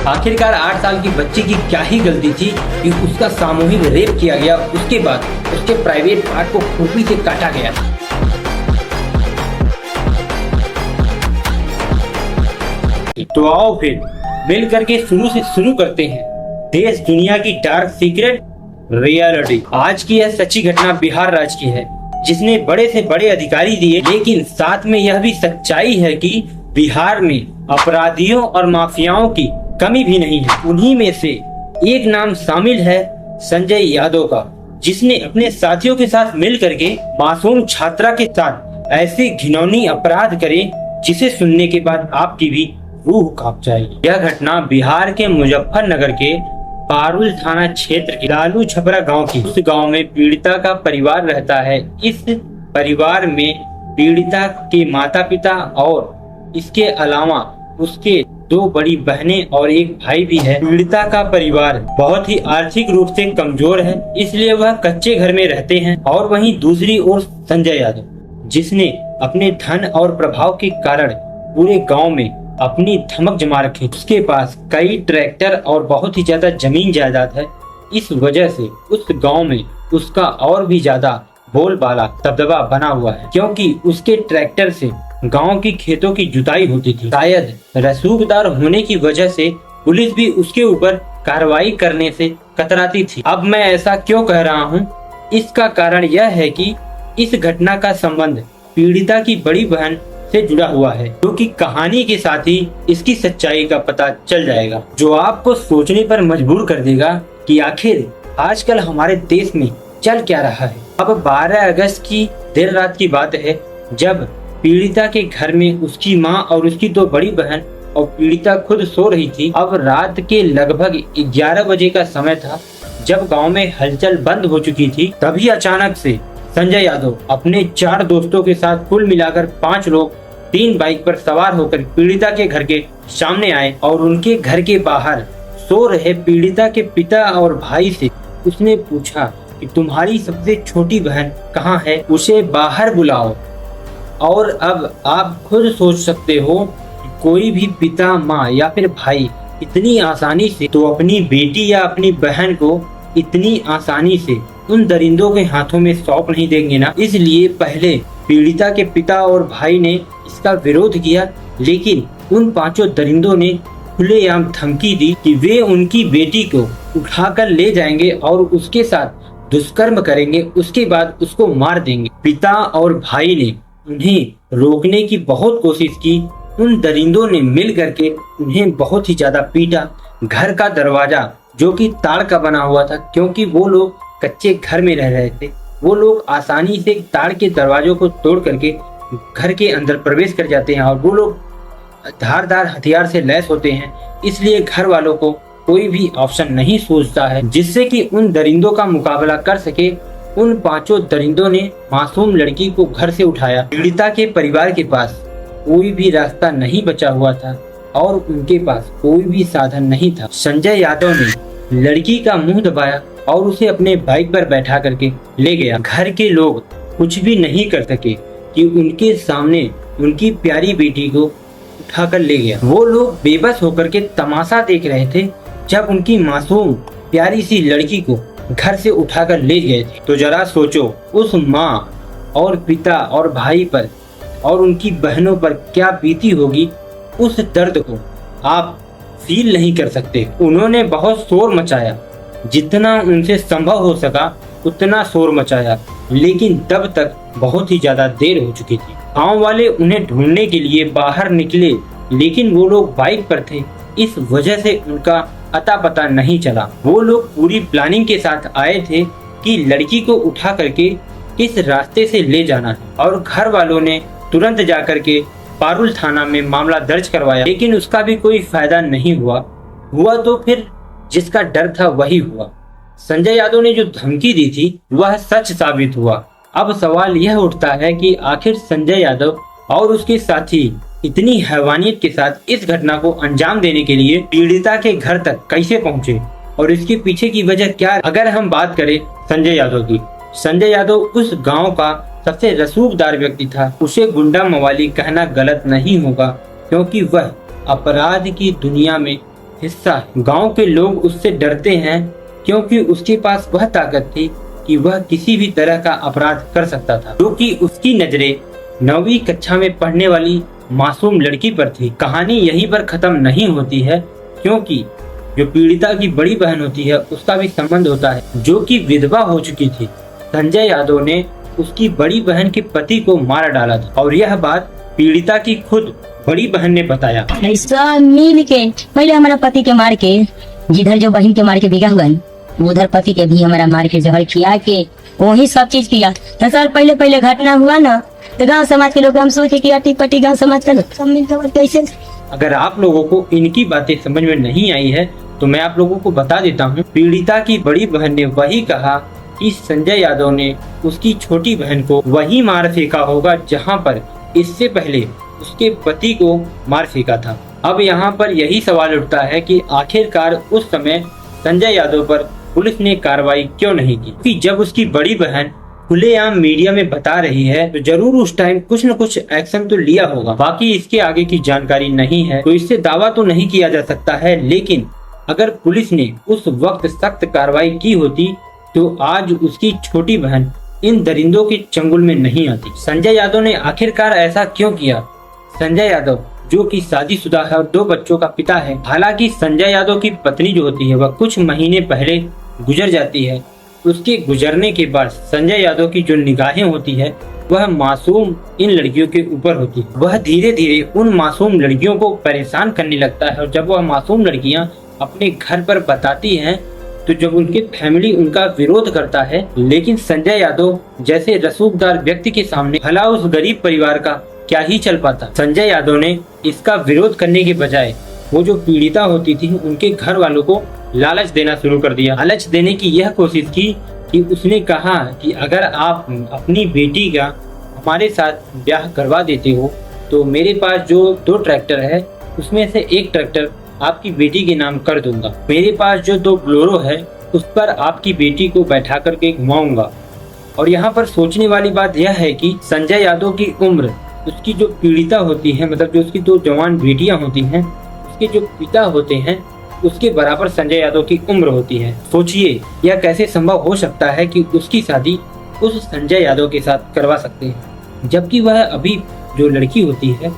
आखिरकार 8 साल की बच्ची की क्या ही गलती थी कि उसका सामूहिक रेप किया गया। उसके बाद उसके प्राइवेट पार्ट को खुरपी से काटा गया। तो आओ फिर मिल करके शुरू से शुरू करते हैं देश दुनिया की डार्क सीक्रेट रियलिटी। आज की यह सच्ची घटना बिहार राज्य की है, जिसने बड़े से बड़े अधिकारी दिए, लेकिन साथ में यह भी सच्चाई है कि बिहार में अपराधियों और माफियाओं की कमी भी नहीं है। उन्हीं में से एक नाम शामिल है संजय यादव का, जिसने अपने साथियों के साथ मिल करके मासूम छात्रा के साथ ऐसे घिनौनी अपराध करे जिसे सुनने के बाद आपकी भी रूह कांप जाएगी। यह घटना बिहार के मुजफ्फरनगर के पारुल थाना क्षेत्र के लालू छपरा गांव की। उस गांव में पीड़िता का परिवार रहता है। इस परिवार में पीड़िता के माता पिता और इसके अलावा उसके 2 बड़ी बहनें और एक भाई भी है। पीड़िता का परिवार बहुत ही आर्थिक रूप से कमजोर है, इसलिए वह कच्चे घर में रहते हैं। और वहीं दूसरी ओर संजय यादव, जिसने अपने धन और प्रभाव के कारण पूरे गांव में अपनी धमक जमा रखी। उसके पास कई ट्रैक्टर और बहुत ही ज्यादा जमीन जायदाद है। इस वजह से उस गांव में उसका और भी ज्यादा बोलबाला दबदबा बना हुआ है, क्योंकि उसके ट्रैक्टर से गांव की खेतों की जुताई होती थी। शायद रसूखदार होने की वजह से पुलिस भी उसके ऊपर कार्रवाई करने से कतराती थी। अब मैं ऐसा क्यों कह रहा हूँ, इसका कारण यह है कि इस घटना का संबंध पीड़िता की बड़ी बहन से जुड़ा हुआ है, क्योंकि कहानी के साथ ही इसकी सच्चाई का पता चल जाएगा, जो आपको सोचने पर मजबूर कर देगा कि आखिर आजकल हमारे देश में चल क्या रहा है। अब 12 अगस्त की देर रात की बात है, जब पीड़िता के घर में उसकी मां और उसकी 2 बड़ी बहन और पीड़िता खुद सो रही थी। अब रात के लगभग 11 बजे का समय था, जब गांव में हलचल बंद हो चुकी थी। तभी अचानक से संजय यादव अपने 4 दोस्तों के साथ कुल मिलाकर 5 लोग 3 बाइक पर सवार होकर पीड़िता के घर के सामने आए और उनके घर के बाहर सो रहे पीड़िता के पिता और भाई से उसने पूछा कि तुम्हारी सबसे छोटी बहन कहाँ है, उसे बाहर बुलाओ। और अब आप खुद सोच सकते हो कि कोई भी पिता, माँ या फिर भाई इतनी आसानी से तो अपनी बेटी या अपनी बहन को इतनी आसानी से उन दरिंदों के हाथों में सौंप नहीं देंगे ना। इसलिए पहले पीड़िता के पिता और भाई ने इसका विरोध किया, लेकिन उन 5 दरिंदों ने खुलेआम धमकी दी कि वे उनकी बेटी को उठाकर ले जाएंगे और उसके साथ दुष्कर्म करेंगे, उसके बाद उसको मार देंगे। पिता और भाई ने उन्हें रोकने की बहुत कोशिश की। उन दरिंदों ने मिल करके उन्हें बहुत ही ज्यादा पीटा। घर का दरवाजा, जो कि ताड़ का बना हुआ था, क्योंकि वो लोग कच्चे घर में रह रहे थे, वो लोग आसानी से ताड़ के दरवाजों को तोड़ करके घर के अंदर प्रवेश कर जाते हैं और वो लोग धारदार हथियार से लैस होते हैं। इसलिए घर वालों को कोई भी ऑप्शन नहीं सोचता है जिससे कि उन दरिंदों का मुकाबला कर सके। उन 5 दरिंदों ने मासूम लड़की को घर से उठाया। पीड़िता के परिवार के पास कोई भी रास्ता नहीं बचा हुआ था और उनके पास कोई भी साधन नहीं था। संजय यादव ने लड़की का मुंह दबाया और उसे अपने बाइक पर बैठा करके ले गया। घर के लोग कुछ भी नहीं कर सके कि उनके सामने उनकी प्यारी बेटी को उठाकर ले गया। वो लोग बेबस होकर के तमाशा देख रहे थे जब उनकी मासूम प्यारी सी लड़की को घर से उठाकर ले गए थे। तो जरा सोचो, उस माँ और पिता और भाई पर और उनकी बहनों पर क्या बीती होगी। उस दर्द को आप फील नहीं कर सकते। उन्होंने बहुत शोर मचाया, जितना उनसे संभव हो सका उतना शोर मचाया, लेकिन तब तक बहुत ही ज्यादा देर हो चुकी थी। गांव वाले उन्हें ढूंढने के लिए बाहर निकले, लेकिन वो लोग बाइक पर थे, इस वजह से उनका अता पता नहीं चला। वो लोग पूरी प्लानिंग के साथ आए थे कि लड़की को उठा करके किस रास्ते से ले जाना है, और घर वालों ने तुरंत जाकर के पारुल थाना में मामला दर्ज करवाया, लेकिन उसका भी कोई फायदा नहीं हुआ तो फिर जिसका डर था वही हुआ। संजय यादव ने जो धमकी दी थी वह सच साबित हुआ। अब सवाल यह उठता है कि आखिर संजय यादव और उसके साथी इतनी हैवानियत के साथ इस घटना को अंजाम देने के लिए पीड़िता के घर तक कैसे पहुंचे और इसके पीछे की वजह क्या। अगर हम बात करें संजय यादव की, संजय यादव उस गांव का सबसे रसूखदार व्यक्ति था। उसे गुंडा मवाली कहना गलत नहीं होगा, क्योंकि वह अपराध की दुनिया में हिस्सा है। गांव के लोग उससे डरते हैं क्योंकि उसके पास वह ताकत थी कि वह किसी भी तरह का अपराध कर सकता था, जो कि उसकी नजरें 9वीं कक्षा में पढ़ने वाली मासूम लड़की पर थी। कहानी यहीं पर खत्म नहीं होती है, क्योंकि जो पीड़िता की बड़ी बहन होती है उसका भी संबंध होता है, जो कि विधवा हो चुकी थी। संजय यादव ने उसकी बड़ी बहन के पति को मार डाला था और यह बात पीड़िता की खुद बड़ी बहन ने बताया। ऐसा मिल के पहले हमारा पति के मार के, जिधर जो बहन के मार के बिगा हुआ उधर पति के भी हमारा मार के जहर खिया के वही सब चीज किया। तो सर पहले घटना हुआ ना, तो गांव समाज के लोग हम सोचे कि अटी पटी गांव समाज का सब मिलकर कैसे। अगर आप लोगों को इनकी बातें समझ में नहीं आई है तो मैं आप लोगों को बता देता हूँ। पीड़िता की बड़ी बहन ने वही कहा कि संजय यादव ने उसकी छोटी बहन को वही मार फेंका होगा जहाँ पर इससे पहले उसके पति को मार फेंका था। अब यहाँ पर यही सवाल उठता है कि आखिरकार उस समय संजय यादव पर पुलिस ने कार्रवाई क्यों नहीं की, क्योंकि जब उसकी बड़ी बहन खुलेआम मीडिया में बता रही है तो जरूर उस टाइम कुछ न कुछ एक्शन तो लिया होगा। बाकी इसके आगे की जानकारी नहीं है, तो इससे दावा तो नहीं किया जा सकता है। लेकिन अगर पुलिस ने उस वक्त सख्त कार्रवाई की होती तो आज उसकी छोटी बहन इन दरिंदों के चंगुल में नहीं आती। संजय यादव ने आखिरकार ऐसा क्यों किया? संजय यादव जो कि शादीशुदा है और 2 बच्चों का पिता है। हालांकि संजय यादव की पत्नी जो होती है वह कुछ महीने पहले गुजर जाती है। उसके गुजरने के बाद संजय यादव की जो निगाहें होती है वह मासूम इन लड़कियों के ऊपर होती है। वह धीरे धीरे उन मासूम लड़कियों को परेशान करने लगता है और जब वह मासूम लड़कियां अपने घर पर बताती हैं तो जब उनकी फैमिली उनका विरोध करता है, लेकिन संजय यादव जैसे रसूखदार व्यक्ति के सामने भला उस गरीब परिवार का क्या ही चल पाता। संजय यादव ने इसका विरोध करने के बजाय वो जो पीड़िता होती थी उनके घर वालों को लालच देना शुरू कर दिया। लालच देने की यह कोशिश की कि उसने कहा कि अगर आप अपनी बेटी का हमारे साथ ब्याह करवा देते हो तो मेरे पास जो 2 ट्रैक्टर है उसमें से 1 ट्रैक्टर आपकी बेटी के नाम कर दूंगा। मेरे पास जो 2 बोलेरो है उस पर आपकी बेटी को बैठा करके घुमाऊंगा। और यहाँ पर सोचने वाली बात यह है कि संजय यादव की उम्र उसकी जो पीड़िता होती है, मतलब जो उसकी 2 जवान बेटियां होती हैं, उसके जो पिता होते हैं उसके बराबर संजय यादव की उम्र होती है। सोचिए यह कैसे संभव हो सकता है कि उसकी शादी उस संजय यादव के साथ करवा सकते हैं, जबकि वह अभी जो लड़की होती है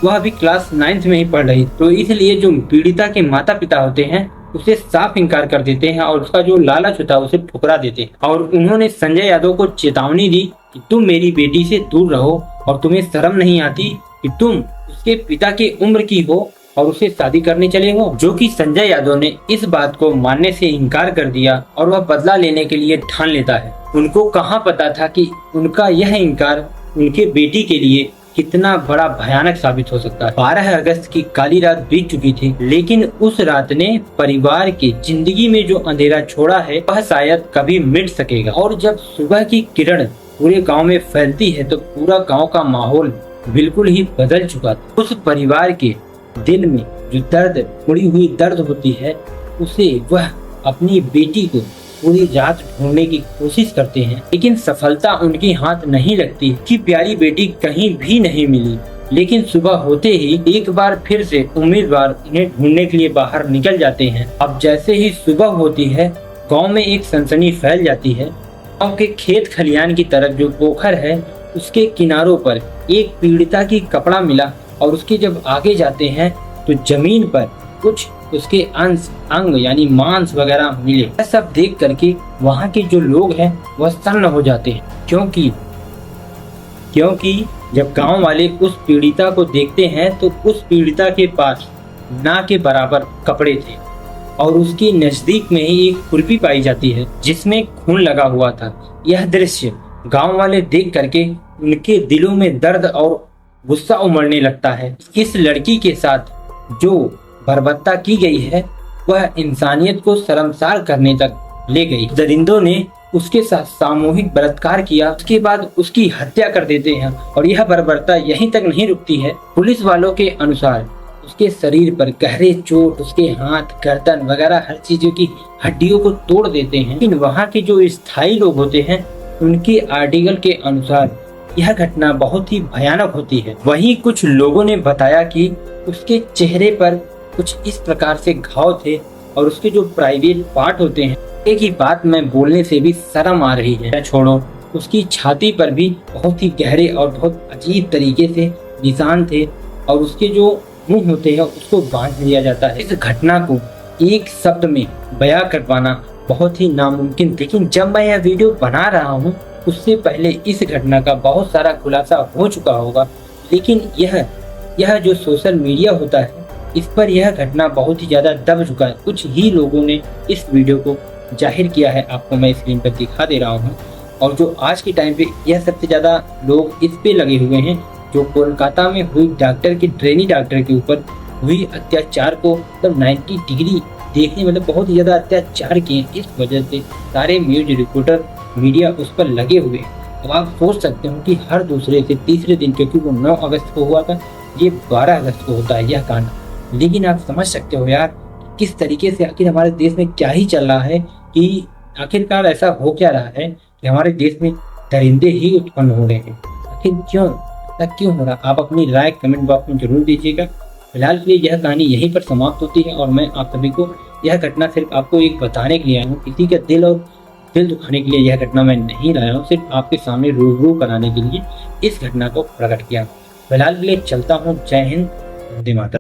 वह अभी क्लास 9th में ही पढ़ रही। तो इसलिए जो पीड़िता के माता पिता होते हैं उसे साफ इनकार कर देते हैं और उसका जो लालच होता है उसे ठुकरा देते हैं। और उन्होंने संजय यादव को चेतावनी दी कि तुम मेरी बेटी से दूर रहो और तुम्हें शर्म नहीं आती कि तुम उसके पिता की उम्र की हो और उसे शादी करने चले हो। जो कि संजय यादव ने इस बात को मानने से इनकार कर दिया और वह बदला लेने के लिए ठान लेता है। उनको कहाँ पता था कि उनका यह इनकार उनके बेटी के लिए कितना बड़ा भयानक साबित हो सकता है। 12 अगस्त की काली रात बीत चुकी थी, लेकिन उस रात ने परिवार की जिंदगी में जो अंधेरा छोड़ा है वह शायद कभी मिट सकेगा। और जब सुबह की किरण पूरे गांव में फैलती है तो पूरा गांव का माहौल बिल्कुल ही बदल चुका था। उस परिवार के दिल में जो दर्द, मुड़ी हुई दर्द होती है, उसे वह अपनी बेटी को पूरी रात ढूंढने की कोशिश करते हैं, लेकिन सफलता उनके हाथ नहीं लगती कि प्यारी बेटी कहीं भी नहीं मिली। लेकिन सुबह होते ही एक बार फिर से उम्मीदवार उन्हें ढूंढने के लिए बाहर निकल जाते हैं। अब जैसे ही सुबह होती है गांव में एक सनसनी फैल जाती है। गांव के खेत खलियान की तरफ जो पोखर है उसके किनारों पर एक पीड़िता की कपड़ा मिला और उसके जब आगे जाते हैं तो जमीन पर कुछ उसके अंग यानी मांस वगैरह मिले। यह सब देख करके वहाँ के जो लोग हैं वह सन्न हो जाते हैं, क्योंकि जब गांव वाले उस पीड़िता को देखते हैं तो उस पीड़िता के पास ना के बराबर कपड़े थे और उसके नजदीक में ही एक खुरपी पाई जाती है जिसमें खून लगा हुआ था। यह दृश्य गांव वाले देख करके उनके दिलों में दर्द और गुस्सा उमड़ने लगता है। इस लड़की के साथ जो बर्बरता की गई है वह इंसानियत को शर्मसार करने तक ले गई। दरिंदों ने उसके साथ सामूहिक बलात्कार किया, उसके बाद उसकी हत्या कर देते हैं और यह बर्बरता यहीं तक नहीं रुकती है। पुलिस वालों के अनुसार उसके शरीर पर गहरे चोट, उसके हाथ, गर्दन वगैरह हर चीजों की हड्डियों को तोड़ देते हैं। लेकिन वहाँ के जो स्थायी लोग होते हैं उनके आर्टिकल के अनुसार यह घटना बहुत ही भयानक होती है। वहीं कुछ लोगों ने बताया कि उसके चेहरे पर कुछ इस प्रकार से घाव थे और उसके जो प्राइवेट पार्ट होते हैं, एक ही बात मैं बोलने से भी शर्म आ रही है, छोड़ो। उसकी छाती पर भी बहुत ही गहरे और बहुत अजीब तरीके से निशान थे और उसके जो मुंह होते हैं उसको बांध लिया जाता है। इस घटना को एक शब्द में बयां कर पाना बहुत ही नामुमकिन, लेकिन जब मैं यह वीडियो बना रहा हूँ उससे पहले इस घटना का बहुत सारा खुलासा हो चुका होगा। लेकिन यह जो सोशल मीडिया होता है इस पर यह घटना बहुत ही ज़्यादा दब चुका है। कुछ ही लोगों ने इस वीडियो को जाहिर किया है, आपको मैं स्क्रीन पर दिखा दे रहा हूँ। और जो आज के टाइम पे यह सबसे ज़्यादा लोग इस पे लगे हुए हैं, जो कोलकाता में हुई डॉक्टर की ट्रेनी डॉक्टर के ऊपर हुई अत्याचार को मतलब 90 डिग्री देखने, मतलब बहुत ही ज़्यादा अत्याचार किए। इस वजह से सारे न्यूज रिपोर्टर मीडिया उस पर लगे हुए हैं। अब आप सोच सकते हो कि हर दूसरे से तीसरे दिन, क्योंकि वो 9 अगस्त को हुआ था, ये 12 अगस्त को होता है यह कांड। लेकिन आप समझ सकते हो यार किस तरीके से आखिर हमारे देश में क्या ही चल रहा है, कि आखिरकार ऐसा हो क्या रहा है कि हमारे देश में दरिंदे ही उत्पन्न हो रहे हैं। आखिर क्यों, ऐसा क्यों हो रहा? आप अपनी राय कमेंट बॉक्स में जरूर दीजिएगा। फिलहाल के लिए यह कहानी यहीं पर समाप्त होती है और मैं आप सभी को यह घटना सिर्फ आपको एक बताने के लिए आया हूँ। किसी का दिल दुखाने के लिए यह घटना मैं नहीं लाया हूँ, सिर्फ आपके सामने रूबरू कराने के लिए इस घटना को प्रकट किया। फिलहाल के लिए चलता हूँ। जय हिंद, वंदे मातरम।